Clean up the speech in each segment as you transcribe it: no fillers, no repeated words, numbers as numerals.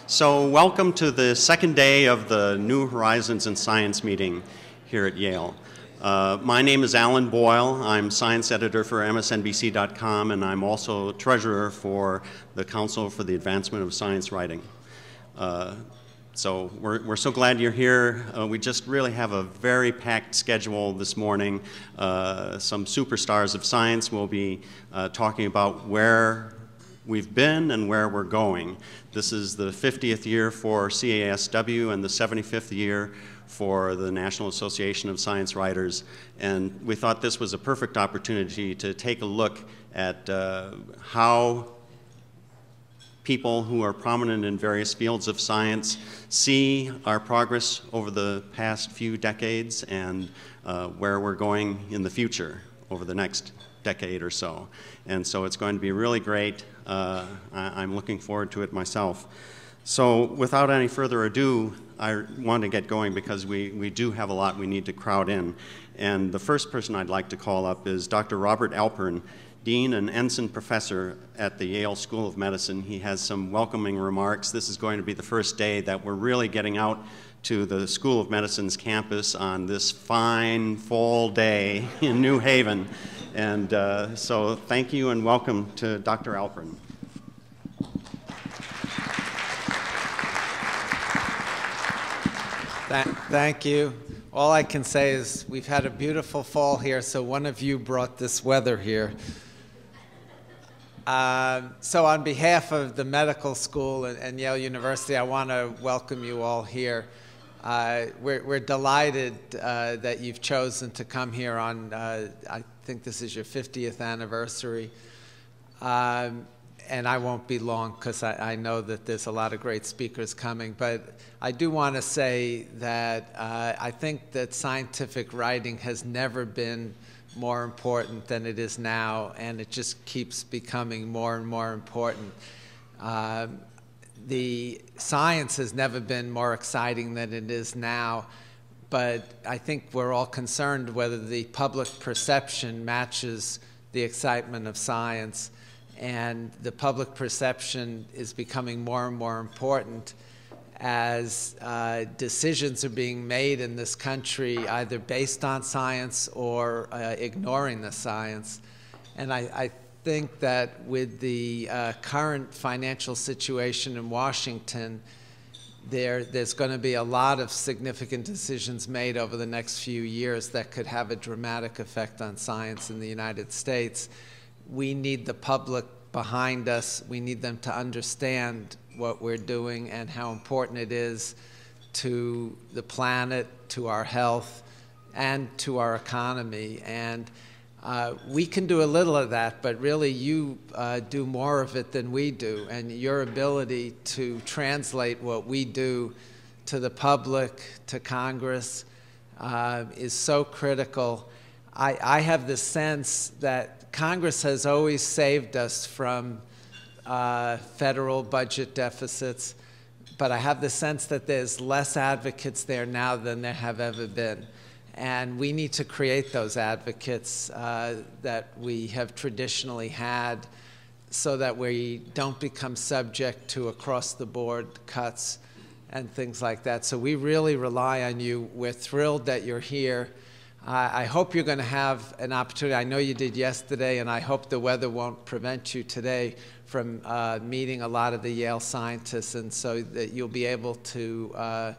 So welcome to the second day of the New Horizons in Science meeting here at Yale. My name is Alan Boyle. I'm science editor for msnbc.com, and I'm also treasurer for the Council for the Advancement of Science Writing. So we're so glad you're here. We just really have a very packed schedule this morning. Some superstars of science will be talking about where we've been and where we're going. This is the 50th year for CASW and the 75th year for the National Association of Science Writers, and we thought this was a perfect opportunity to take a look at how people who are prominent in various fields of science see our progress over the past few decades and where we're going in the future over the next decade or so. And so it's going to be really great. I'm looking forward to it myself. So without any further ado, I want to get going because we do have a lot we need to crowd in. And the first person I'd like to call up is Dr. Robert Alpern, Dean and Ensign Professor at the Yale School of Medicine. He has some welcoming remarks. This is going to be the first day that we're really getting out to the School of Medicine's campus on this fine fall day in New Haven. And so thank you and welcome to Dr. Alpern. Thank you. All I can say is we've had a beautiful fall here, so one of you brought this weather here. So on behalf of the medical school and Yale University, I want to welcome you all here. We're delighted that you've chosen to come here on, I think this is your 50th anniversary. And I won't be long because I know that there's a lot of great speakers coming. But I do want to say that I think that scientific writing has never been more important than it is now, and it just keeps becoming more and more important. The science has never been more exciting than it is now, but I think we're all concerned whether the public perception matches the excitement of science. And the public perception is becoming more and more important as decisions are being made in this country either based on science or ignoring the science. And I think that with the current financial situation in Washington, there's going to be a lot of significant decisions made over the next few years that could have a dramatic effect on science in the United States. We need the public behind us. We need them to understand what we're doing and how important it is to the planet, to our health, and to our economy. And we can do a little of that, but really you do more of it than we do. And your ability to translate what we do to the public, to Congress, is so critical. I have the sense that Congress has always saved us from federal budget deficits, but I have the sense that there's less advocates there now than there have ever been. And we need to create those advocates that we have traditionally had so that we don't become subject to across-the-board cuts and things like that. So we really rely on you. We're thrilled that you're here. I hope you're going to have an opportunity. I know you did yesterday, and I hope the weather won't prevent you today from meeting a lot of the Yale scientists, and so that you'll be able to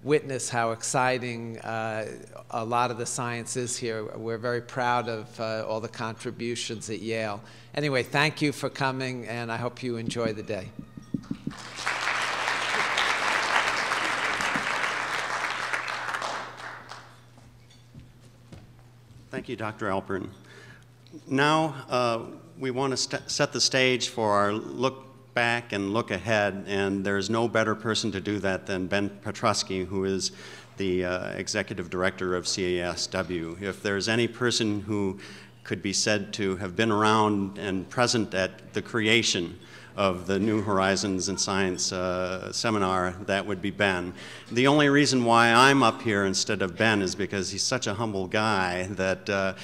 witness how exciting a lot of the science is here. We're very proud of all the contributions at Yale. Anyway, thank you for coming, and I hope you enjoy the day. Thank you, Dr. Alpern. Now we want to set the stage for our look back and look ahead, and there's no better person to do that than Ben Patrusky, who is the executive director of CASW. If there's any person who could be said to have been around and present at the creation of the New Horizons in Science seminar, that would be Ben. The only reason why I'm up here instead of Ben is because he's such a humble guy that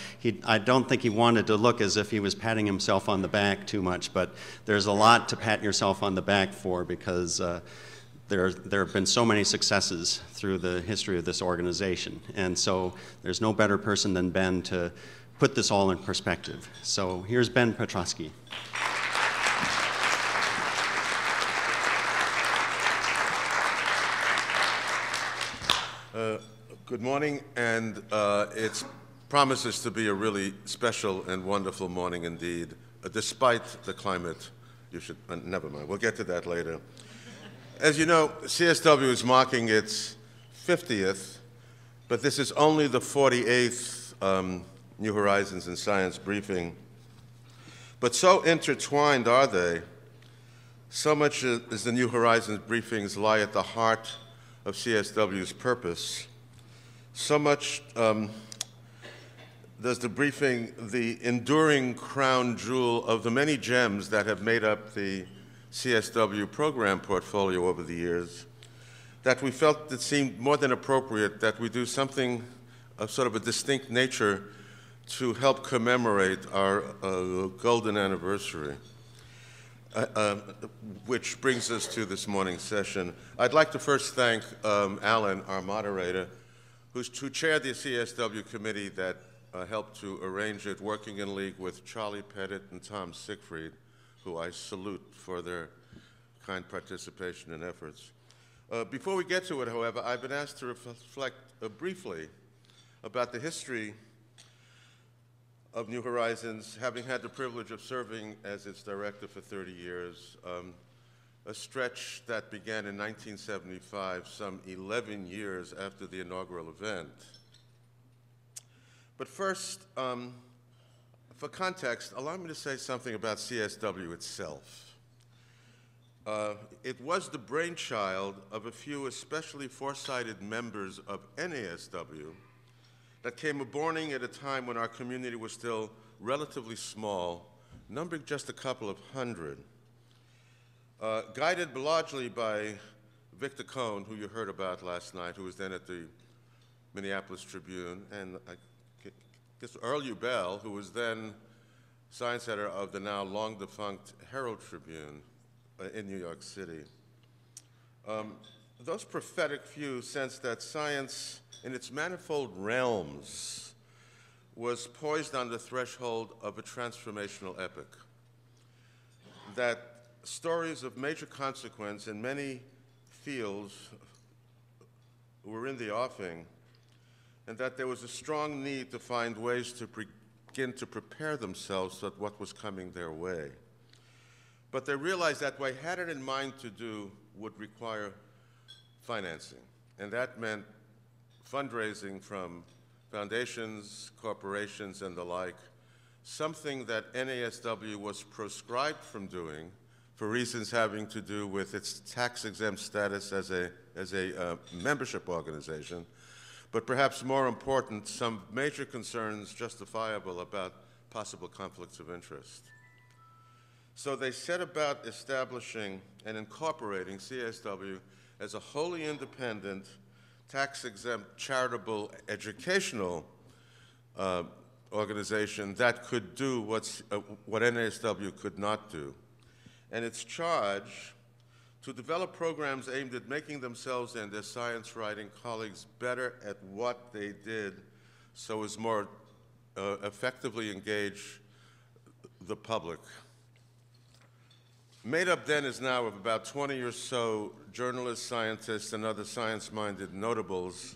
I don't think he wanted to look as if he was patting himself on the back too much, but there's a lot to pat yourself on the back for because there have been so many successes through the history of this organization. And so there's no better person than Ben to put this all in perspective. So here's Ben Patrusky. Good morning, and it promises to be a really special and wonderful morning indeed, despite the climate. You should, never mind, we'll get to that later. As you know, CSW is marking its 50th, but this is only the 48th New Horizons in Science briefing. But so intertwined are they, so much as the New Horizons briefings lie at the heart of CSW's purpose, so much does the briefing, the enduring crown jewel of the many gems that have made up the CSW program portfolio over the years, that we felt it seemed more than appropriate that we do something of sort of a distinct nature to help commemorate our golden anniversary. Which brings us to this morning's session. I'd like to first thank Alan, our moderator, who chaired the CSW committee that helped to arrange it, working in league with Charlie Pettit and Tom Siegfried, who I salute for their kind participation and efforts. Before we get to it, however, I've been asked to reflect briefly about the history of New Horizons, having had the privilege of serving as its director for 30 years, a stretch that began in 1975, some 11 years after the inaugural event. But first, for context, allow me to say something about CSW itself. It was the brainchild of a few especially foresighted members of NASW that came a-borning at a time when our community was still relatively small, numbering just a couple of hundred. Guided largely by Victor Cohn, who you heard about last night, who was then at the Minneapolis Tribune, and I guess Earl Ubell, who was then science editor of the now long-defunct Herald Tribune in New York City. Those prophetic few sensed that science, in its manifold realms, was poised on the threshold of a transformational epic. That stories of major consequence in many fields were in the offing, and that there was a strong need to find ways to begin to prepare themselves for what was coming their way. But they realized that what they had it in mind to do would require financing, and that meant fundraising from foundations, corporations, and the like, something that NASW was proscribed from doing for reasons having to do with its tax-exempt status as a membership organization, but perhaps more important, some major concerns justifiable about possible conflicts of interest. So they set about establishing and incorporating CSW as a wholly independent, tax-exempt, charitable, educational organization that could do what NASW could not do. And its charge to develop programs aimed at making themselves and their science writing colleagues better at what they did so as more effectively engage the public. Made up then is now of about 20 or so journalists, scientists, and other science-minded notables.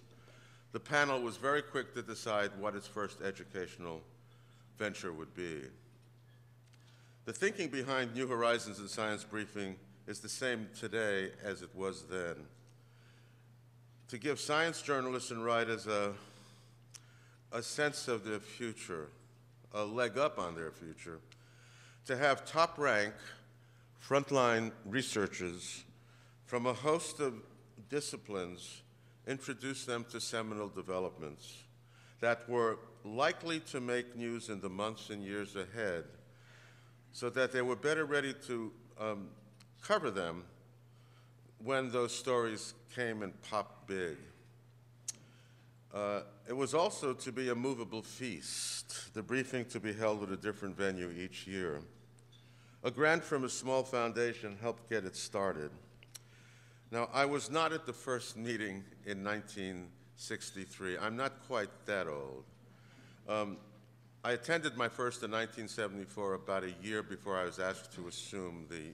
The panel was very quick to decide what its first educational venture would be. The thinking behind New Horizons in Science Briefing is the same today as it was then. To give science journalists and writers a sense of their future, a leg up on their future, to have top-rank, frontline researchers from a host of disciplines introduce them to seminal developments that were likely to make news in the months and years ahead, so that they were better ready to cover them when those stories came and popped big. It was also to be a movable feast, the briefing to be held at a different venue each year. A grant from a small foundation helped get it started. Now, I was not at the first meeting in 1963. I'm not quite that old. I attended my first in 1974, about a year before I was asked to assume the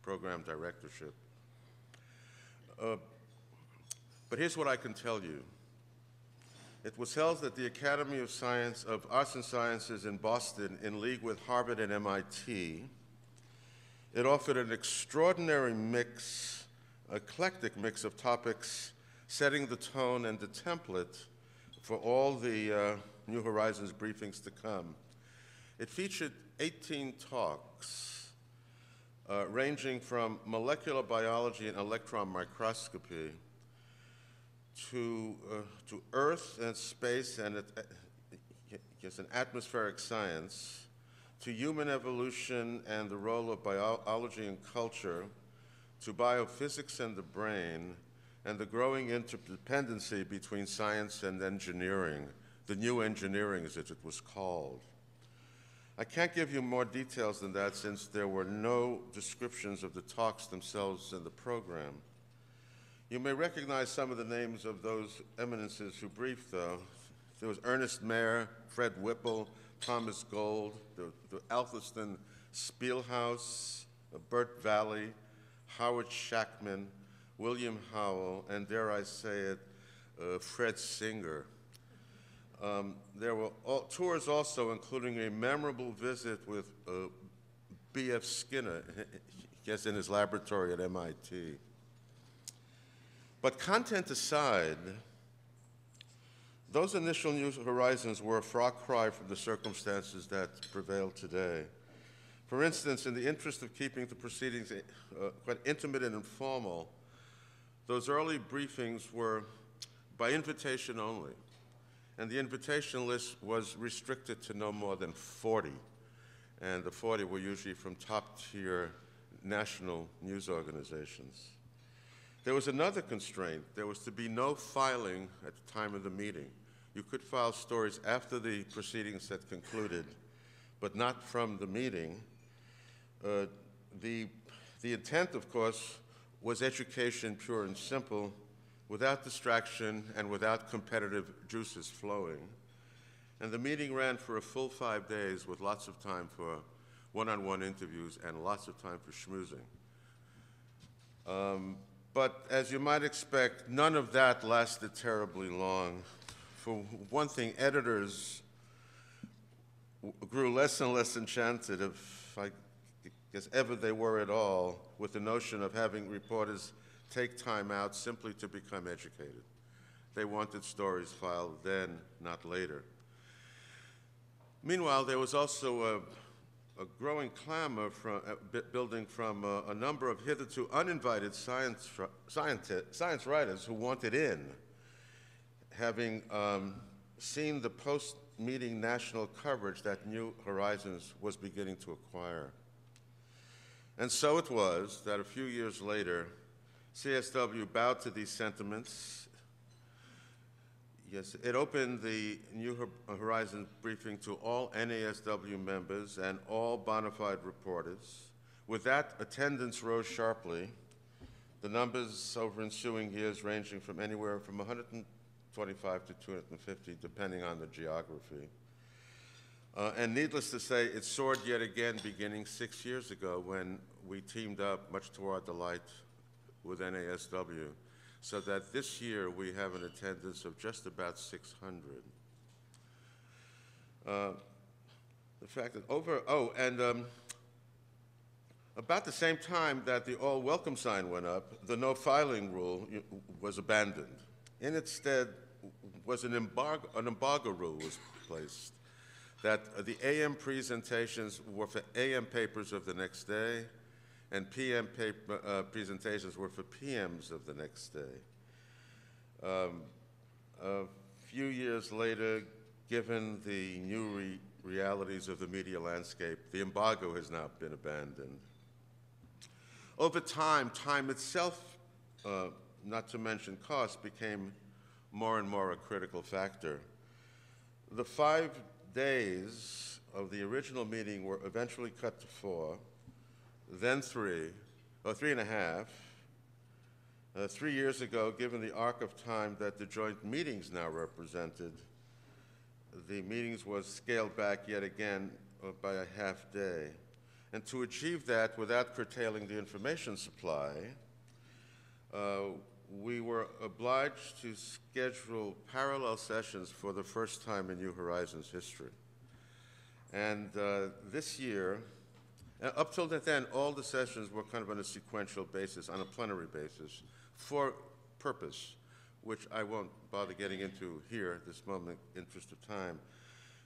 program directorship. But here's what I can tell you. It was held at the Academy of Arts and Sciences in Boston in league with Harvard and MIT. It offered an extraordinary mix, eclectic mix of topics, setting the tone and the template for all the New Horizons briefings to come. It featured 18 talks, ranging from molecular biology and electron microscopy to Earth and space and an atmospheric science, to human evolution and the role of biology and culture, to biophysics and the brain, and the growing interdependency between science and engineering, the new engineering as it was called. I can't give you more details than that since there were no descriptions of the talks themselves in the program. You may recognize some of the names of those eminences who briefed, though. There was Ernest Mayr, Fred Whipple, Thomas Gold, the Althuston Spielhaus, Bert Valley, Howard Shackman, William Howell, and dare I say it, Fred Singer. There were tours also, including a memorable visit with B.F. Skinner, yes, in his laboratory at MIT. But content aside, those initial New Horizons were a far cry from the circumstances that prevail today. For instance, in the interest of keeping the proceedings quite intimate and informal, those early briefings were by invitation only, and the invitation list was restricted to no more than 40, and the 40 were usually from top-tier national news organizations. There was another constraint. There was to be no filing at the time of the meeting. You could file stories after the proceedings had concluded, but not from the meeting. The intent, of course, was education pure and simple, without distraction and without competitive juices flowing. And the meeting ran for a full 5 days with lots of time for one-on-one interviews and lots of time for schmoozing. But as you might expect, none of that lasted terribly long. For one thing, editors grew less and less enchanted, if I guess ever they were at all, with the notion of having reporters take time out simply to become educated. They wanted stories filed then, not later. Meanwhile, there was also a growing clamor building from a number of hitherto uninvited science writers who wanted in, having seen the post-meeting national coverage that New Horizons was beginning to acquire. And so it was that a few years later, CSW bowed to these sentiments. Yes, it opened the New Horizons briefing to all NASW members and all bona fide reporters. With that, attendance rose sharply, the numbers over ensuing years ranging from anywhere from 125 to 250, depending on the geography. And needless to say, it soared yet again beginning 6 years ago when we teamed up, much to our delight, with NASW. So that this year we have an attendance of just about 600. The fact that about the same time that the all welcome sign went up, the no filing rule was abandoned. In its stead was an embargo rule was placed, that the AM presentations were for AM papers of the next day, and PM presentations were for PMs of the next day. A few years later, given the new realities of the media landscape, the embargo has now been abandoned. Over time, time itself, not to mention cost, became more and more a critical factor. The 5 days of the original meeting were eventually cut to 4, then 3, or 3.5, 3 years ago, given the arc of time that the joint meetings now represented, the meetings was scaled back yet again by a half day. And to achieve that without curtailing the information supply, we were obliged to schedule parallel sessions for the first time in New Horizons history. And this year, up till then, all the sessions were kind of on a sequential basis, on a plenary basis, for purpose, which I won't bother getting into here at this moment, interest of time.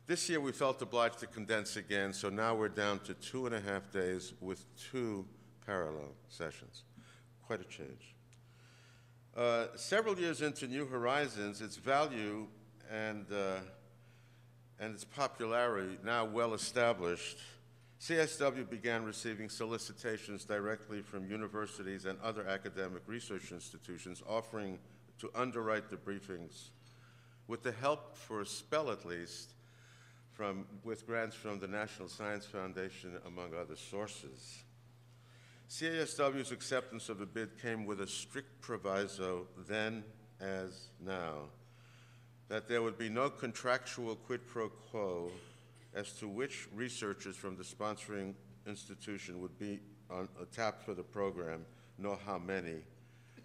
This year we felt obliged to condense again, so now we're down to 2.5 days with 2 parallel sessions. Quite a change. Several years into New Horizons, its value and its popularity now well established, CSW began receiving solicitations directly from universities and other academic research institutions offering to underwrite the briefings with the help, for a spell at least, with grants from the National Science Foundation, among other sources. CASW's acceptance of the bid came with a strict proviso, then as now, that there would be no contractual quid pro quo as to which researchers from the sponsoring institution would be tapped for the program, nor how many.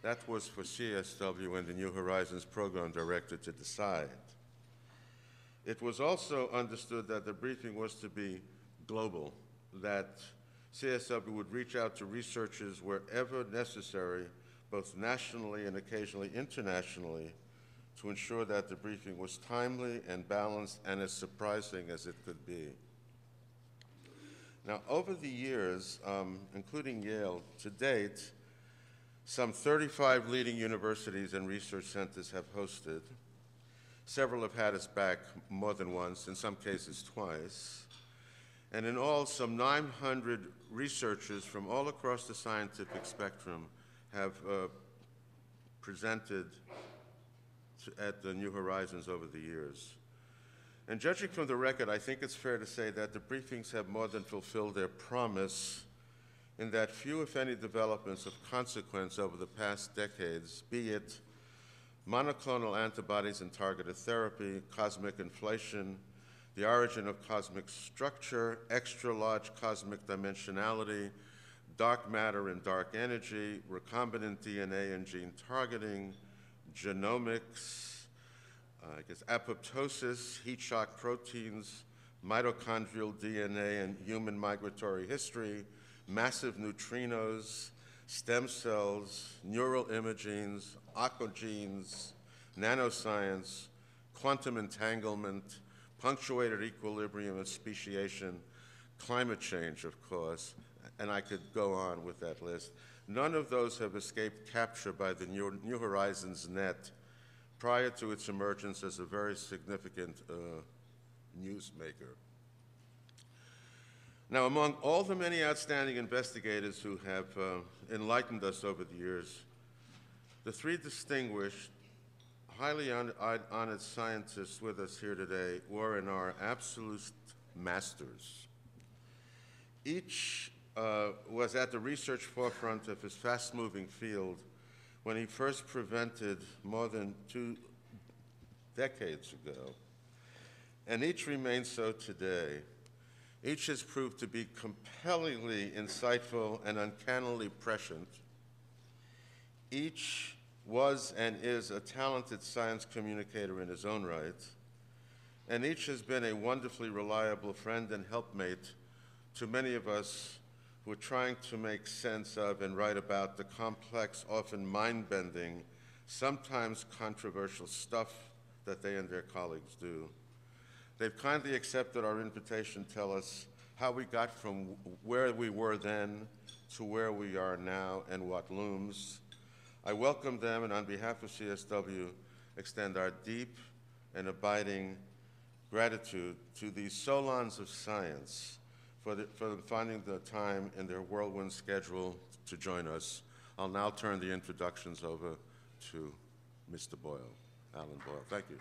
That was for CSW and the New Horizons program director to decide. It was also understood that the briefing was to be global, that CSW would reach out to researchers wherever necessary, both nationally and occasionally internationally, to ensure that the briefing was timely and balanced and as surprising as it could be. Now, over the years, including Yale, to date, some 35 leading universities and research centers have hosted. Several have had us back more than once, in some cases twice. And in all, some 900 researchers from all across the scientific spectrum have presented at the New Horizons over the years. And judging from the record, I think it's fair to say that the briefings have more than fulfilled their promise, in that few, if any, developments of consequence over the past decades, be it monoclonal antibodies and targeted therapy, cosmic inflation, the origin of cosmic structure, extra-large cosmic dimensionality, dark matter and dark energy, recombinant DNA and gene targeting, genomics, apoptosis, heat shock proteins, mitochondrial DNA and human migratory history, massive neutrinos, stem cells, neural imagings, oncogenes, nanoscience, quantum entanglement, punctuated equilibrium and speciation, climate change, of course, and I could go on with that list. None of those have escaped capture by the New Horizons net prior to its emergence as a very significant newsmaker. Now, among all the many outstanding investigators who have enlightened us over the years, the 3 distinguished, highly honored scientists with us here today were in our absolute masters. Each was at the research forefront of his fast-moving field when he first presented more than 2 decades ago, and each remains so today. Each has proved to be compellingly insightful and uncannily prescient. Each was and is a talented science communicator in his own right, and each has been a wonderfully reliable friend and helpmate to many of us who are trying to make sense of and write about the complex, often mind-bending, sometimes controversial stuff that they and their colleagues do. They've kindly accepted our invitation to tell us how we got from where we were then to where we are now and what looms. I welcome them, and on behalf of CSW, extend our deep and abiding gratitude to the Solons of Science for finding the time in their whirlwind schedule to join us. I'll now turn the introductions over to Mr. Boyle, Alan Boyle. Thank you.